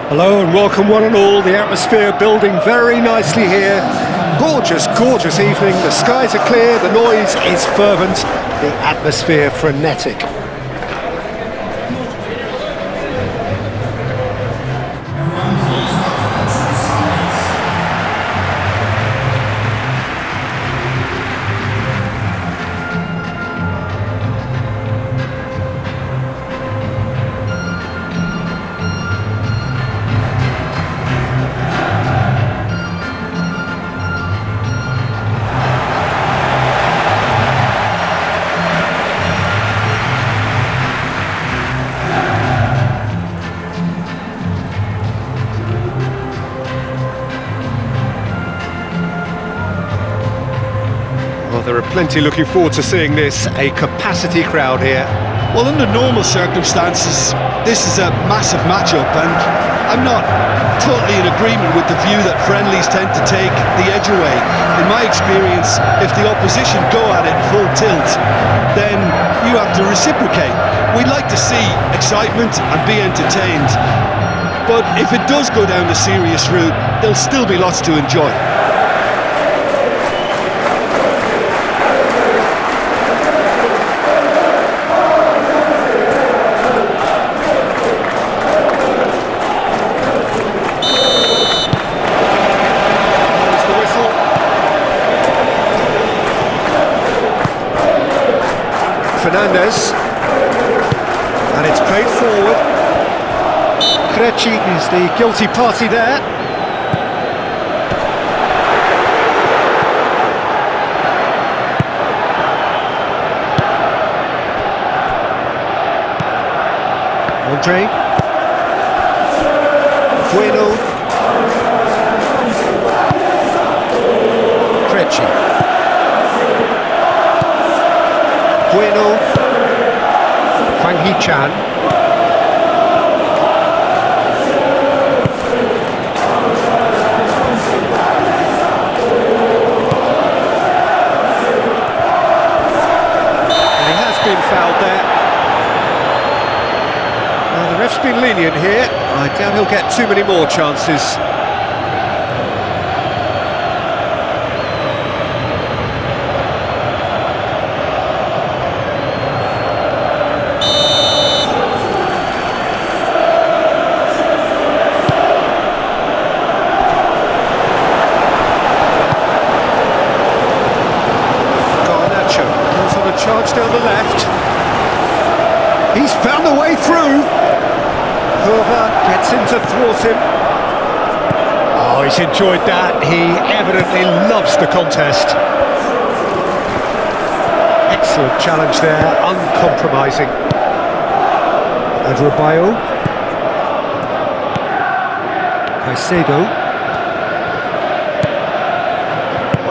Hello and welcome one and all. The atmosphere building very nicely here. Gorgeous, gorgeous evening. The skies are clear, the noise is fervent, the atmosphere frenetic. Well, there are plenty looking forward to seeing this, a capacity crowd here. Well, under normal circumstances, this is a massive matchup, and I'm not totally in agreement with the view that friendlies tend to take the edge away. In my experience, if the opposition go at it full tilt, then you have to reciprocate. We'd like to see excitement and be entertained, but if it does go down the serious route, there'll still be lots to enjoy. Fernandez, and it's played forward. Krejci is the guilty party there. Andre, Bueno, Krejci. Bueno, Hwang Hee-chan, and he has been fouled there. Now the ref's been lenient here. I doubt he'll get too many more chances. Charge down the left. He's found the way through. Whoever gets in to thwart him. Oh, he's enjoyed that. He evidently loves the contest. Excellent challenge there, uncompromising. Adebayo. Caicedo.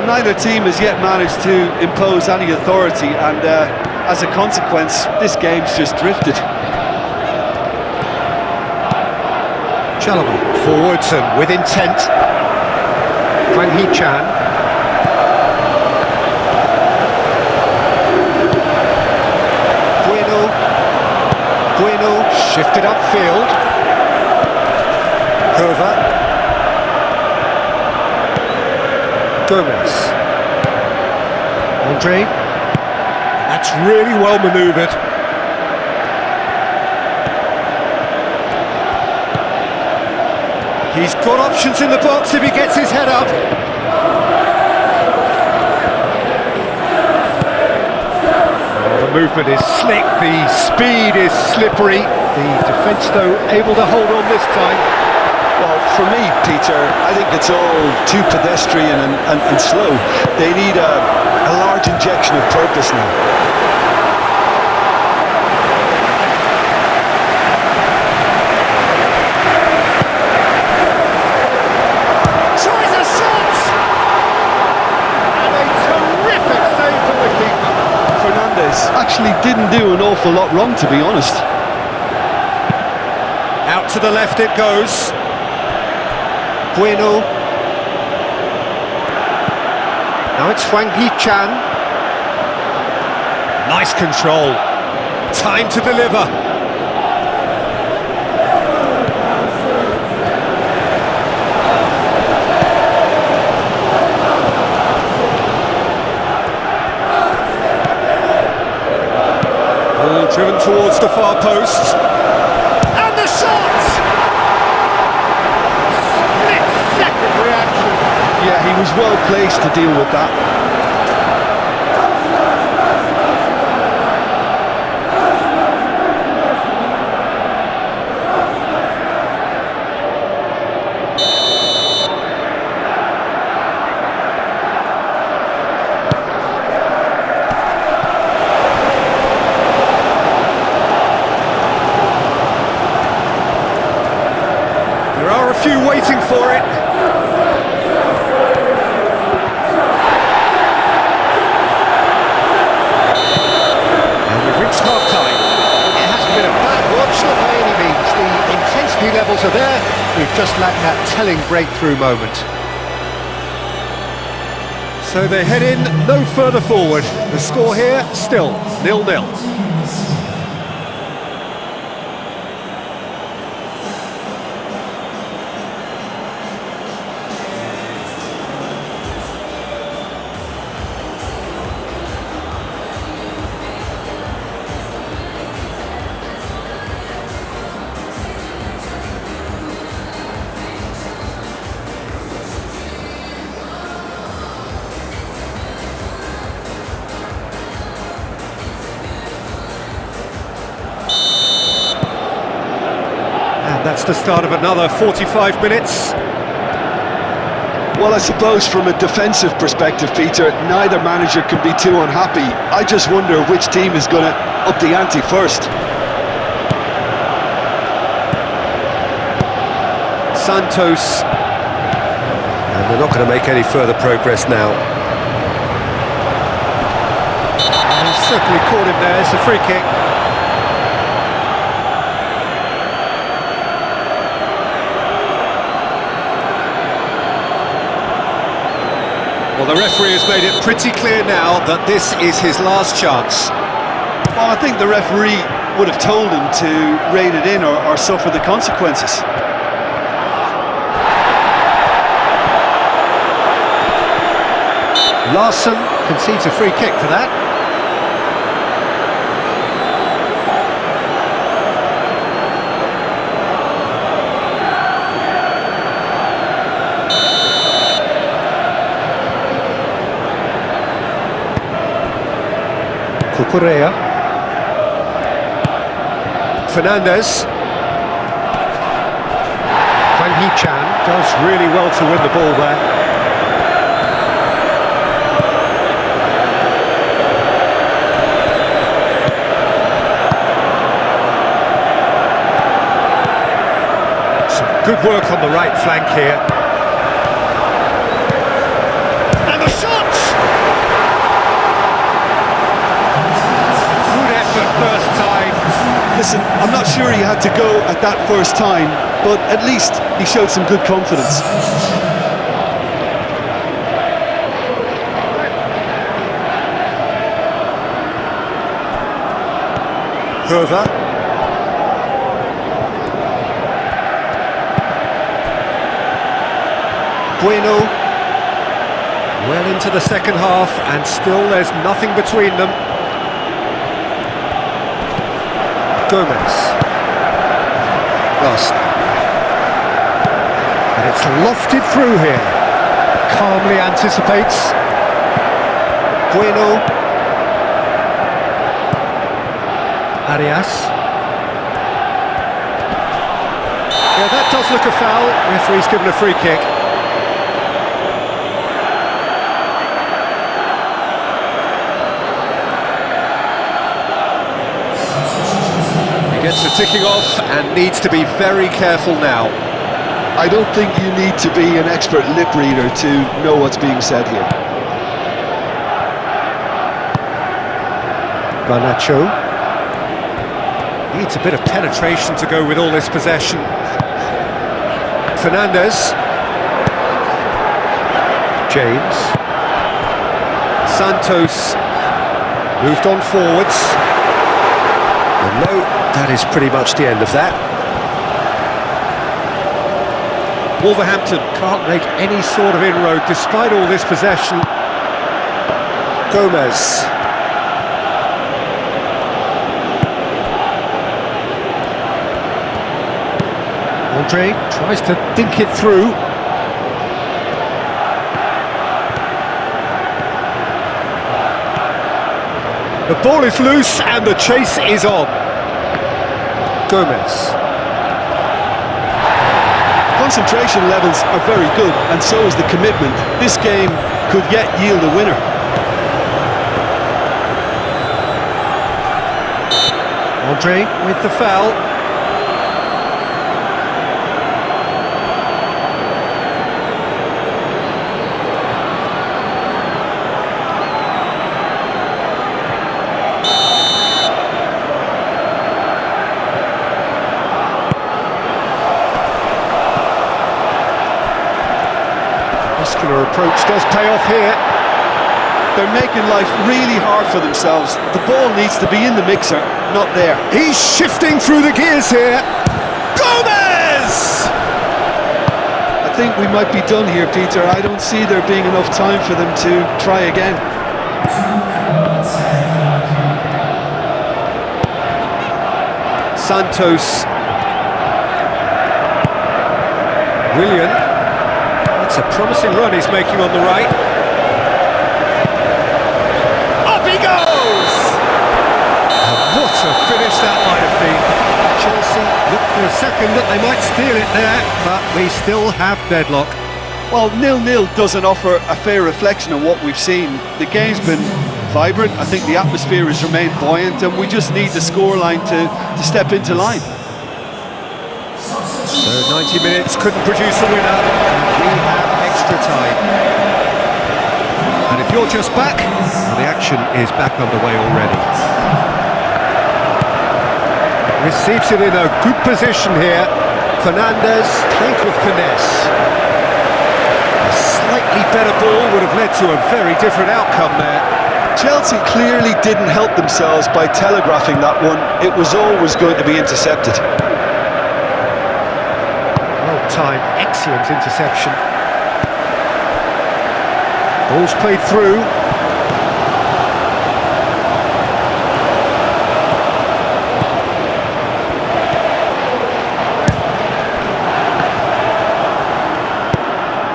Neither team has yet managed to impose any authority, and as a consequence, this game's just drifted. Chalobah forwards and with intent. Hwang Hee-chan. Bueno shifted upfield. Hoover. Gomez. Andre. That's really well manoeuvred. He's got options in the box if he gets his head up. Oh, the movement is slick, the speed is slippery. The defence, though, able to hold on this time. Well, for me, Peter, I think it's all too pedestrian and slow. They need a large injection of purpose now. Tries a shot! And a terrific save from the keeper. Fernandez actually didn't do an awful lot wrong, to be honest. Out to the left it goes. Bueno. Now it's Hwang Hee-chan. Nice control. Time to deliver. the far post. And the shot! Split-second reaction. Yeah, he was well placed to deal with that. There are a few waiting for it. And we've reached half-time. It hasn't been a bad workshop by any means. The intensity levels are there. We've just lacked that telling breakthrough moment. So they head in no further forward. The score here, still 0-0. That's the start of another 45 minutes. Well, I suppose from a defensive perspective, Peter, neither manager can be too unhappy. I just wonder which team is going to up the ante first. Santos. And they're not going to make any further progress now. And he's certainly caught him there. It's a free kick. Well, the referee has made it pretty clear now that this is his last chance. Well, I think the referee would have told him to rein it in or suffer the consequences. Larsson concedes a free kick for that. Cucurella. Fernandez. Hwang Hee-chan does really well to win the ball there. Some good work on the right flank here. And the shot! First time. Listen, I'm not sure he had to go at that first time, but at least he showed some good confidence. Herver. Bueno. Well into the second half, and still there's nothing between them. Gomez. Lost. And it's lofted through here. Calmly anticipates. Bueno. Arias. Yeah, that does look a foul. Referee's given a free kick. Gets the ticking off and needs to be very careful now. I don't think you need to be an expert lip reader to know what's being said here. Garnacho. Needs a bit of penetration to go with all this possession. Fernandez. James. Santos. Moved on forwards. And no, that is pretty much the end of that. Wolverhampton can't make any sort of inroad despite all this possession. Gomez. Andre tries to dink it through. The ball is loose and the chase is on. Gomez. Concentration levels are very good, and so is the commitment. This game could yet yield a winner. Andre with the foul. Muscular approach does pay off here. They're making life really hard for themselves. The ball needs to be in the mixer, not there. He's shifting through the gears here. Gomez! I think we might be done here, Peter. I don't see there being enough time for them to try again. Santos. Willian. That's a promising run he's making on the right. Up he goes! And what a finish that might have been. Chelsea looked for a second that they might steal it there, but we still have deadlock. Well, 0-0 doesn't offer a fair reflection of what we've seen. The game's been vibrant. I think the atmosphere has remained buoyant, and we just need the scoreline to step into line. So 90 minutes couldn't produce a winner, and we have extra time. And if you're just back, well, the action is back underway already. Receives it in a good position here. Fernandes played with finesse. A slightly better ball would have led to a very different outcome there. Chelsea clearly didn't help themselves by telegraphing that one. It was always going to be intercepted. Well-timed, excellent interception. Ball's played through.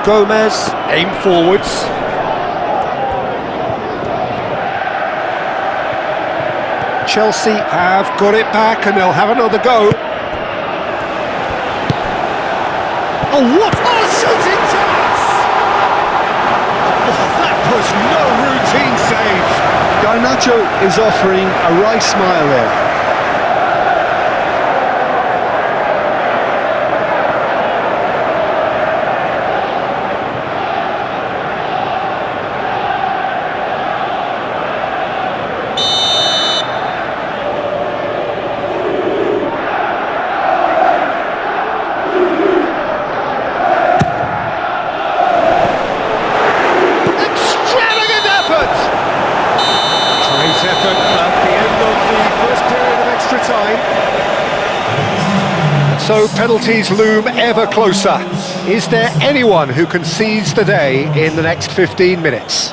Gomez, aim forwards. Chelsea have got it back and they'll have another go. Oh, what a shooting chance! Oh, that was no routine save. Garnacho is offering a wry smile there. So penalties loom ever closer. Is there anyone who can seize the day in the next 15 minutes?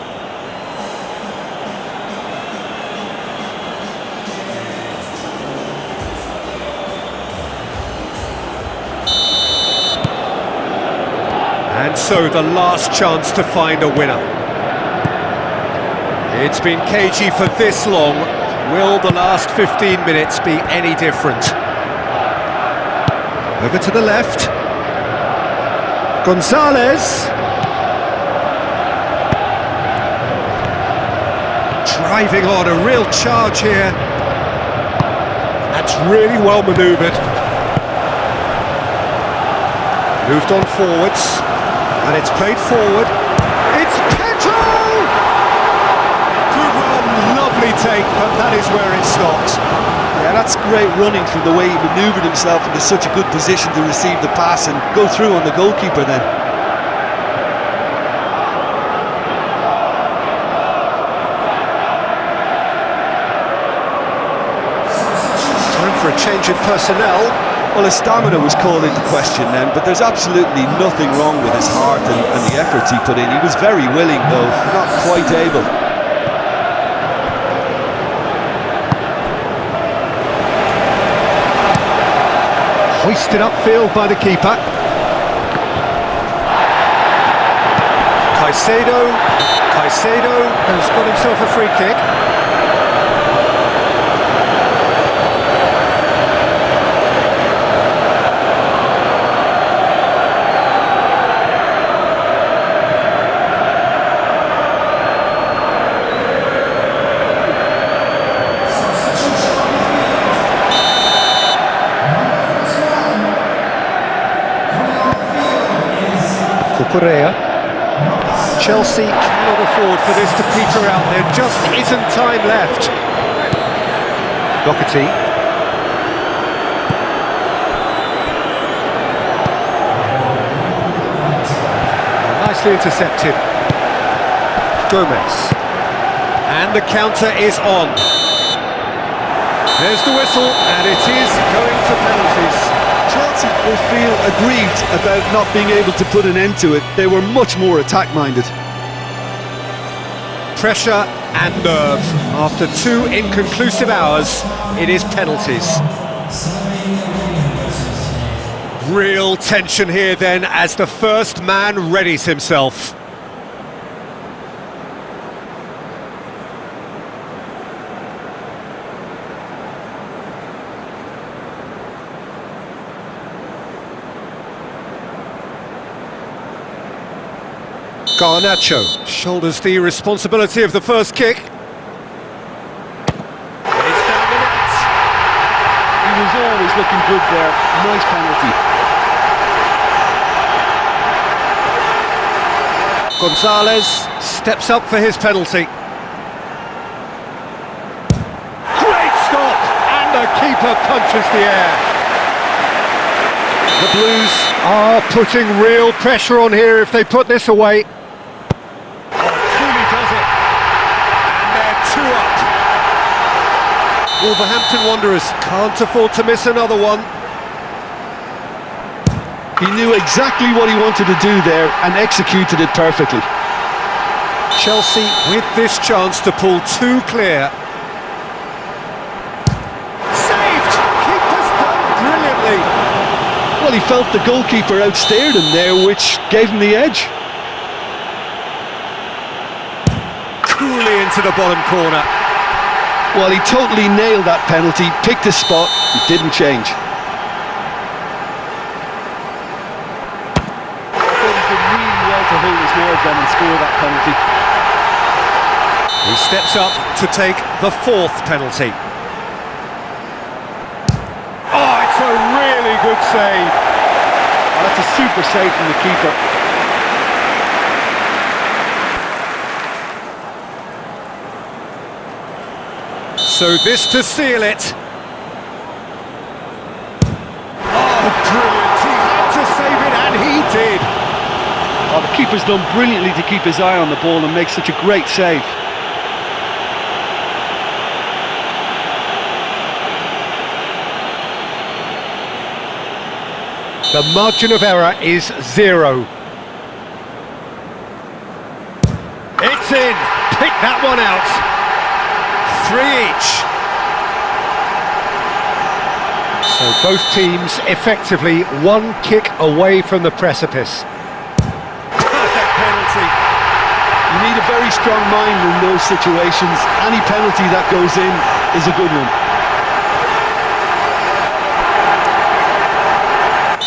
And so the last chance to find a winner. It's been cagey for this long. Will the last 15 minutes be any different? Over to the left. Gonzalez. Driving on, a real charge here. That's really well manoeuvred. Moved on forwards. And it's played forward. It's Pedro! Good run, lovely take, but that is where it stopped. Yeah, that's great running from the way he manoeuvred himself into such a good position to receive the pass and go through on the goalkeeper then. Time for a change in personnel. Well, his stamina was called into question then, but there's absolutely nothing wrong with his heart and the efforts he put in. He was very willing, though, not quite able. Hoisted upfield by the keeper. Caicedo has got himself a free kick. Cucurella. Chelsea cannot afford for this to peter out. There just isn't time left. Doherty. Nicely intercepted. Gomez. And the counter is on. There's the whistle, and it is going to penalties. Chelsea will feel aggrieved about not being able to put an end to it. They were much more attack-minded. Pressure and nerve. After 2 inconclusive hours, it is penalties. Real tension here then as the first man readies himself. Garnacho shoulders the responsibility of the first kick. It's down the net. He was always looking good there. Nice penalty. Gonzalez steps up for his penalty. Great stop! And the keeper punches the air. The Blues are putting real pressure on here if they put this away. Wolverhampton Wanderers can't afford to miss another one. He knew exactly what he wanted to do there and executed it perfectly. Chelsea with this chance to pull 2 clear. Saved! Keeper's done brilliantly. Well, he felt the goalkeeper outstared him there, which gave him the edge. Coolly into the bottom corner. Well, he totally nailed that penalty, picked his spot, and didn't change. I thought he did really well to hold his nerve then and score that penalty. He steps up to take the 4th penalty. Oh, it's a really good save. Oh, that's a super save from the keeper. So this to seal it. Oh, brilliant! He had to save it, and he did. Oh, the keeper's done brilliantly to keep his eye on the ball and make such a great save. The margin of error is 0. It's in. Pick that one out. 3 each. So both teams effectively 1 kick away from the precipice. Perfect penalty. You need a very strong mind in those situations. Any penalty that goes in is a good one.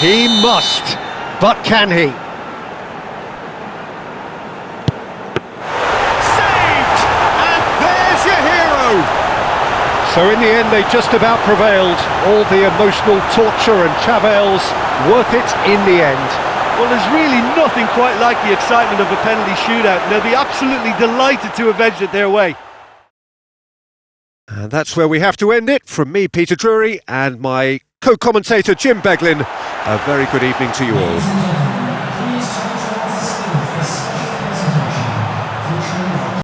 He must, but can he? So in the end they just about prevailed. All the emotional torture and travails, worth it in the end. Well, there's really nothing quite like the excitement of a penalty shootout. They'll be absolutely delighted to have edged it their way. And that's where we have to end it. From me, Peter Drury, and my co-commentator Jim Beglin, a very good evening to you all.